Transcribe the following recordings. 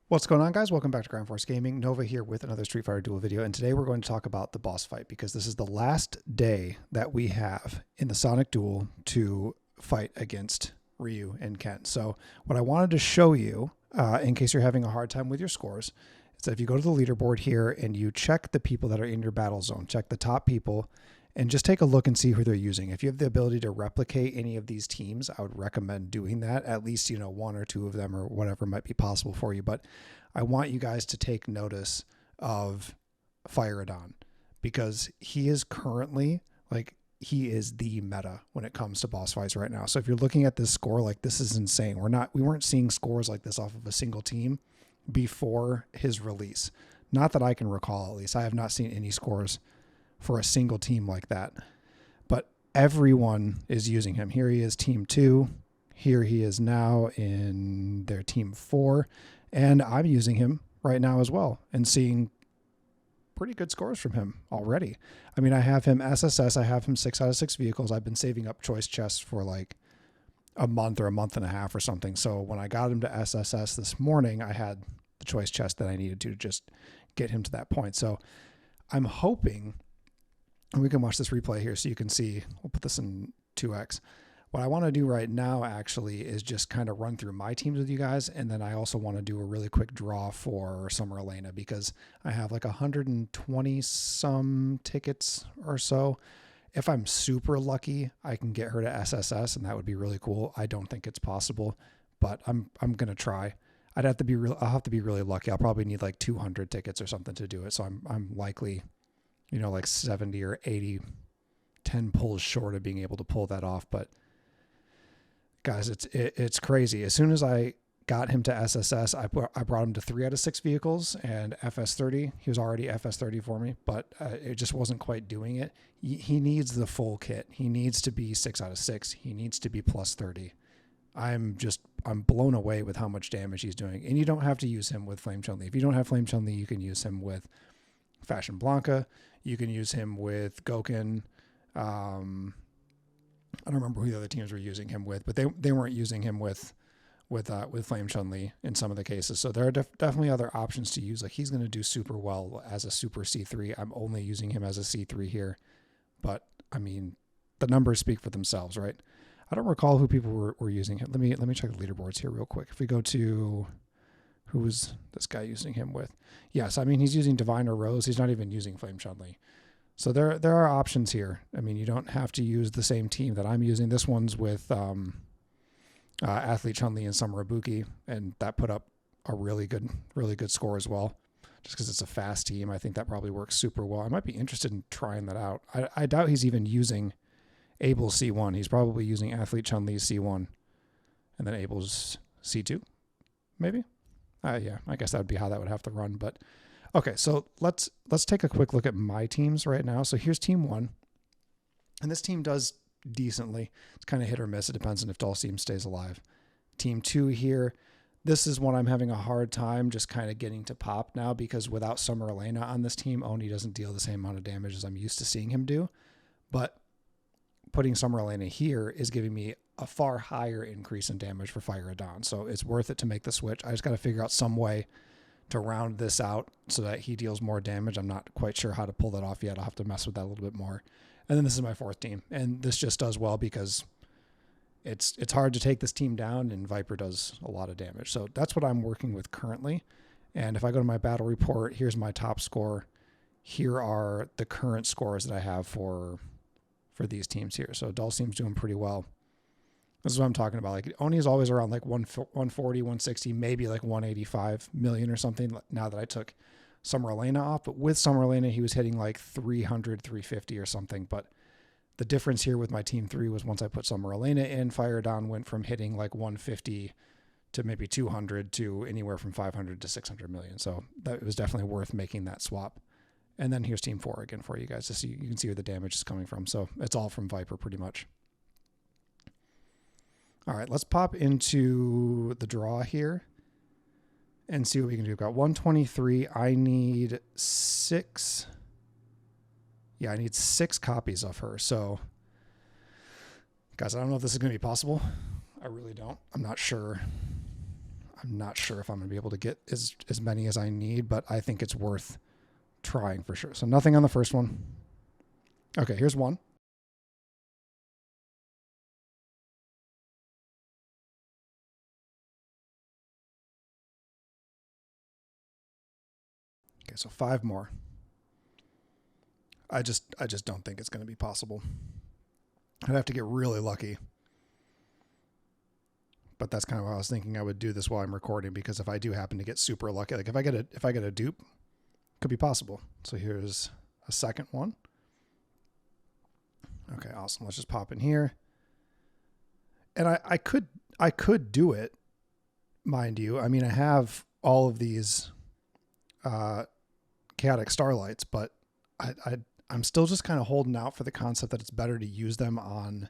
What's going on, guys? Welcome back to Ground Force Gaming. Nova here with another Street Fighter Duel video, and today we're going to talk about the boss fight because this is the last day that we have in the Sonic Duel to fight against Ryu and Ken. So what I wanted to show you, in case you're having a hard time with your scores, is that if you go to the leaderboard here and you check the people that are in your battle zone, check the top people, and just take a look and see who they're using. If you have the ability to replicate any of these teams, I would recommend doing that. At least, one or two of them or whatever might be possible for you. But I want you guys to take notice of Fire Adon because he is currently, he is the meta when it comes to boss fights right now. So if you're looking at this score, this is insane. We weren't seeing scores like this off of a single team before his release. Not that I can recall, at least. I have not seen any scores for a single team like that, but everyone is using him. Here he is, team 2. Here he is now in their team 4, and I'm using him right now as well and seeing pretty good scores from him already. I mean, I have him SSS, I have him 6 out of 6 vehicles. I've been saving up choice chests for like a month or a month and a half or something. So when I got him to SSS this morning, I had the choice chest that I needed to just get him to that point. So I'm hoping, and we can watch this replay here so you can see. We'll put this in 2x. What I want to do right now actually is just kind of run through my teams with you guys, and then I also want to do a really quick draw for Summer Elena because I have like 120 some tickets or so. If I'm super lucky, I can get her to SSS, and that would be really cool. I don't think it's possible, but I'm gonna try. I'll have to be really lucky. I'll probably need like 200 tickets or something to do it. So I'm likely, like 70 or 80, 10 pulls short of being able to pull that off. But guys, it's crazy. As soon as I got him to SSS, I brought him to 3 out of 6 vehicles and FS30. He was already FS30 for me, but it just wasn't quite doing it. He needs the full kit. He needs to be 6 out of 6. He needs to be plus 30. I'm blown away with how much damage he's doing. And you don't have to use him with Flame Chun-Li. If you don't have Flame Chun-Li, you can use him with Fashion Blanca. You can use him with Goken. I don't remember who the other teams were using him with, but they weren't using him with Flame Chun-Li in some of the cases. So there are definitely other options to use. Like, he's going to do super well as a super C3. I'm only using him as a C3 here, but I mean, the numbers speak for themselves, right? I don't recall who people were using him. Let me check the leaderboards here real quick. If we go to who was this guy using him with? Yes, I mean, he's using Divine or Rose. He's not even using Flame Chun-Li. So there are options here. I mean, you don't have to use the same team that I'm using. This one's with Athlete Chun-Li and Summer Ibuki, and that put up a really good score as well. Just because it's a fast team, I think that probably works super well. I might be interested in trying that out. I doubt he's even using Abel's C1. He's probably using Athlete Chun-Li's C1 and then Abel's C2, maybe. Yeah, I guess that would be how that would have to run. But okay, so let's take a quick look at my teams right now. So here's team 1, and this team does decently. It's kind of hit or miss. It depends on if Dulcim stays alive. Team 2 here, this is one I'm having a hard time just kind of getting to pop now because without Summer Elena on this team, Oni doesn't deal the same amount of damage as I'm used to seeing him do. But putting Summer Elena here is giving me a far higher increase in damage for Fire Adon. So it's worth it to make the switch. I just got to figure out some way to round this out so that he deals more damage. I'm not quite sure how to pull that off yet. I'll have to mess with that a little bit more. And then this is my 4th team. And this just does well because it's hard to take this team down, and Viper does a lot of damage. So that's what I'm working with currently. And if I go to my battle report, here's my top score. Here are the current scores that I have for these teams here. So Dulcim's doing pretty well. This is what I'm talking about. Like, Oni is always around like 140, 160, maybe like 185 million or something now that I took Summer Elena off. But with Summer Elena, he was hitting like 300, 350 or something. But the difference here with my team 3 was once I put Summer Elena in, Fire Adon went from hitting like 150 to maybe 200 to anywhere from 500 to 600 million. So that was definitely worth making that swap. And then here's team 4 again for you guys to see. You can see where the damage is coming from. So it's all from Viper pretty much. All right, let's pop into the draw here and see what we can do. We've got 123. I need 6. Yeah, I need 6 copies of her. So, guys, I don't know if this is going to be possible. I really don't. I'm not sure. I'm not sure if I'm going to be able to get as many as I need, but I think it's worth trying for sure. So nothing on the first one. Okay, here's one. Okay, so 5 more. I just don't think it's going to be possible. I'd have to get really lucky. But that's kind of what I was thinking I would do this while I'm recording, because if I do happen to get super lucky, like if I get a dupe, could be possible. So here's a second one. Okay, awesome. Let's just pop in here. And I could do it, mind you. I mean, I have all of these chaotic starlights, but I'm still just kind of holding out for the concept that it's better to use them on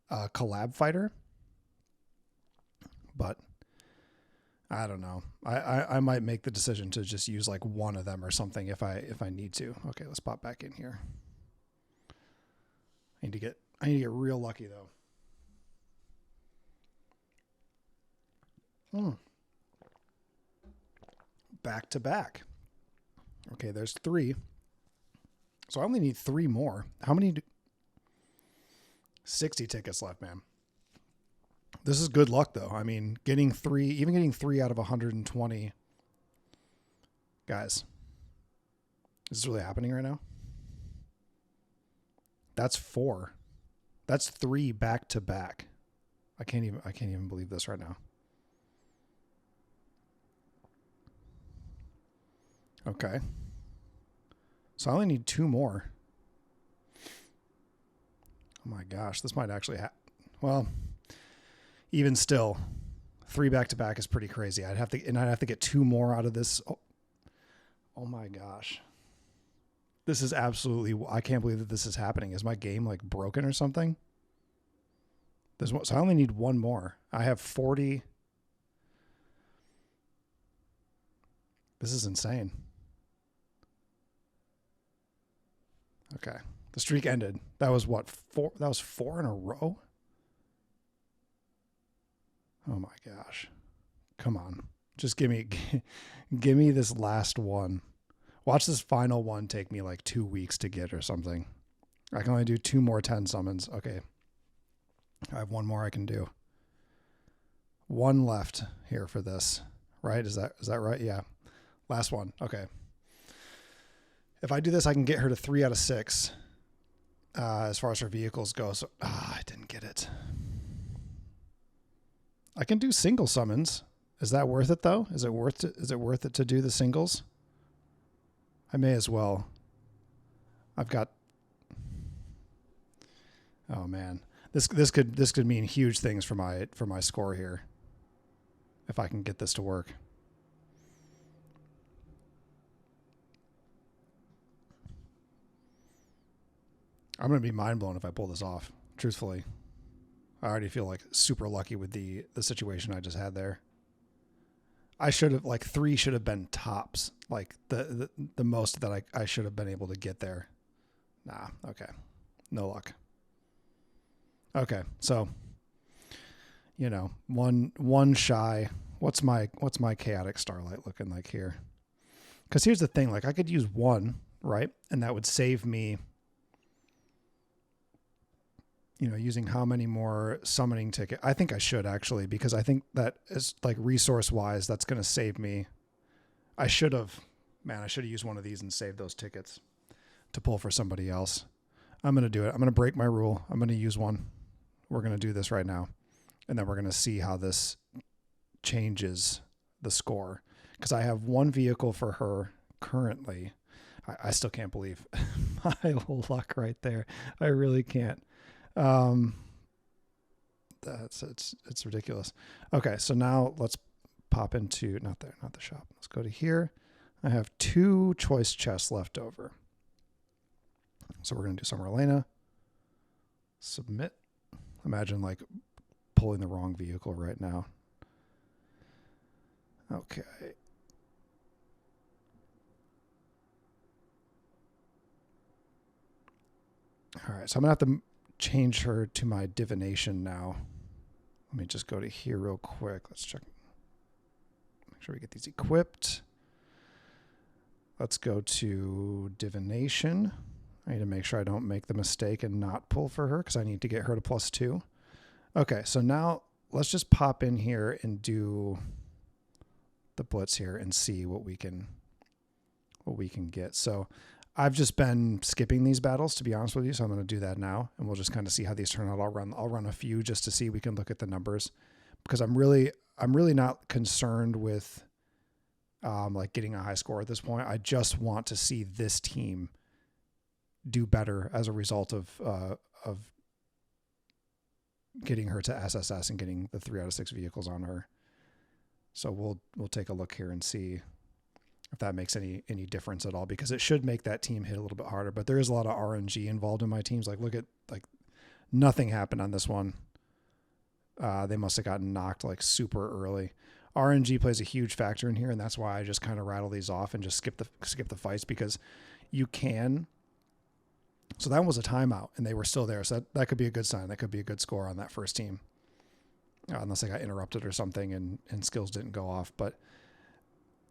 a collab fighter. But I don't know. I might make the decision to just use like one of them or something if I need to. Okay, let's pop back in here. I need to get real lucky though. Back to back. Okay, there's 3. So I only need 3 more. How many? 60 tickets left, man. This is good luck though. I mean, getting 3 out of 120. Guys, is this really happening right now? That's 4. That's 3 back to back. I can't even believe this right now. Okay. So I only need 2 more. Oh my gosh, this might actually well, even still, 3 back to back is pretty crazy. I'd have to get 2 more out of this. Oh my gosh. This is absolutely, I can't believe that this is happening. Is my game like broken or something? So I only need 1 more. I have 40. This is insane. Okay. The streak ended. That was what? 4? That was 4 in a row? Oh my gosh. Come on. Just give me this last one. Watch this final one take me like 2 weeks to get or something. I can only do 2 more 10 summons. Okay. I have 1 more I can do. 1 left here for this. Right? Is that right? Yeah. Last one. Okay. If I do this, I can get her to 3 out of 6 as far as her vehicles go. So I didn't get it. I can do single summons. Is that worth it though? Is it worth it to do the singles? I may as well. I've got. Oh man, this could mean huge things for my score here. If I can get this to work. I'm going to be mind blown if I pull this off. Truthfully, I already feel like super lucky with the situation I just had there. I should have, like 3 should have been tops, like the most that I should have been able to get there. Nah, okay. No luck. Okay, so you know, one shy. What's my chaotic starlight looking like here? Because here's the thing, like I could use 1, right? And that would save me, you know, using how many more summoning ticket? I think I should actually, because I think that is like resource wise, that's going to save me. I should have used one of these and saved those tickets to pull for somebody else. I'm going to do it. I'm going to break my rule. I'm going to use 1. We're going to do this right now. And then we're going to see how this changes the score. Because I have 1 vehicle for her currently. I still can't believe my luck right there. I really can't. It's ridiculous. Okay, so now let's pop into not the shop. Let's go to here. I have 2 choice chests left over. So we're gonna do some Elena. Submit. Imagine like pulling the wrong vehicle right now. Okay. All right, so I'm gonna have to change her to my divination now. Let me just go to here real quick. Let's check. sure we get these equipped. Let's go to divination. I need to make sure I don't make the mistake and not pull for her because I need to get her to +2. Okay, so now let's just pop in here and do the blitz here and see what we can get. So I've just been skipping these battles, to be honest with you, so I'm going to do that now, and we'll just kind of see how these turn out. I'll run a few just to see. We can look at the numbers because I'm really not concerned with like getting a high score at this point. I just want to see this team do better as a result of getting her to SSS and getting the 3 out of 6 vehicles on her. So we'll take a look here and see if that makes any difference at all, because it should make that team hit a little bit harder. But there is a lot of RNG involved in my teams. Like, look at, like, nothing happened on this one. They must have gotten knocked like super early. RNG plays a huge factor in here, and that's why I just kind of rattle these off and just skip the fights, because you can. So that was a timeout, and they were still there. So that could be a good sign. That could be a good score on that first team, unless they got interrupted or something and skills didn't go off. But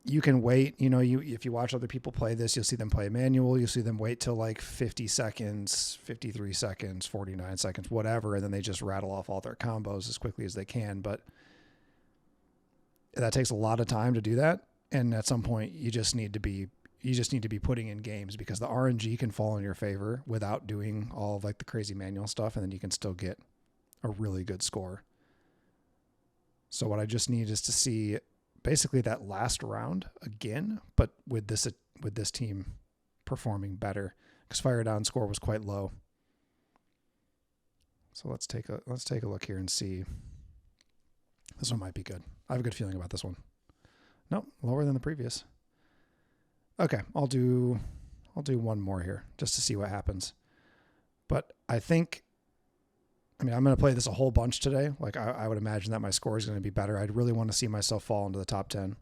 you can wait. You know, if you watch other people play this, you'll see them play manual. You'll see them wait till like 50 seconds, 53 seconds, 49 seconds, whatever, and then they just rattle off all their combos as quickly as they can. But that takes a lot of time to do that, and at some point you just need to be putting in games, because the RNG can fall in your favor without doing all of like the crazy manual stuff, and then you can still get a really good score. So what I just need is to see basically that last round again, but with this team performing better, because Fire Adon score was quite low. So let's take a look here and see. This one might be good. I have a good feeling about this one. Nope, lower than the previous. Okay, I'll do one more here just to see what happens. But I mean, I'm going to play this a whole bunch today. Like, I would imagine that my score is going to be better. I'd really want to see myself fall into the top 10.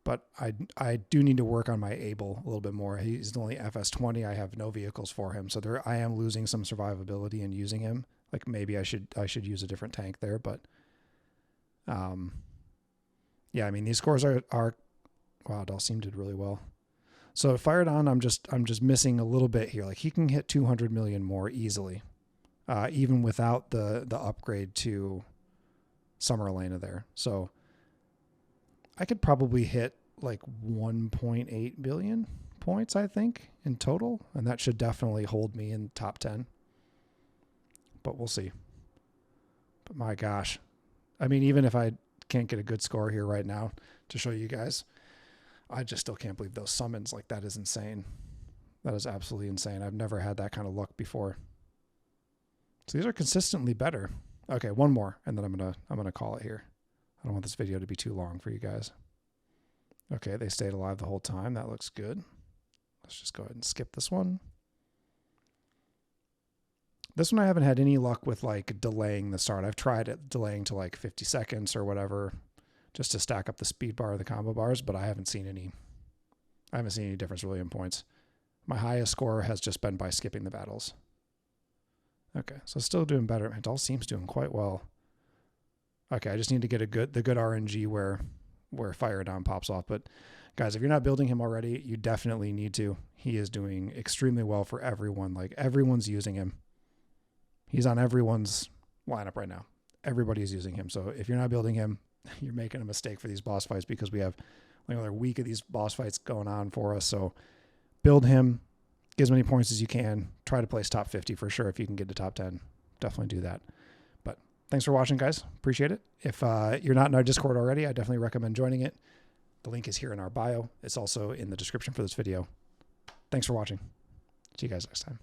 But I do need to work on my Able a little bit more. He's only FS20. I have no vehicles for him. So I am losing some survivability in using him. Like, maybe I should use a different tank there. But, yeah, I mean, these scores are wow, Dalsim did really well. So Fire Adon, I'm just missing a little bit here. Like, he can hit 200 million more easily. Even without the upgrade to Summer Elena there. So I could probably hit like 1.8 billion points, I think, in total. And that should definitely hold me in top 10. But we'll see. But my gosh. I mean, even if I can't get a good score here right now to show you guys, I just still can't believe those summons. Like, that is insane. That is absolutely insane. I've never had that kind of luck before. So these are consistently better. Okay, one more, and then I'm gonna call it here. I don't want this video to be too long for you guys. Okay, they stayed alive the whole time. That looks good. Let's just go ahead and skip this one. This one I haven't had any luck with, like, delaying the start. I've tried it delaying to like 50 seconds or whatever, just to stack up the speed bar or the combo bars, but I haven't seen any difference really in points. My highest score has just been by skipping the battles. Okay, so still doing better. It all seems doing quite well. Okay, I just need to get the good RNG where Fire Adon pops off. But guys, if you're not building him already, you definitely need to. He is doing extremely well for everyone. Like, everyone's using him. He's on everyone's lineup right now. Everybody's using him. So if you're not building him, you're making a mistake for these boss fights, because we have like another week of these boss fights going on for us. So build him. Get as many points as you can. Try to place top 50 for sure. If you can get to top 10, definitely do that. But thanks for watching, guys. Appreciate it. If you're not in our Discord already, I definitely recommend joining it. The link is here in our bio. It's also in the description for this video. Thanks for watching. See you guys next time.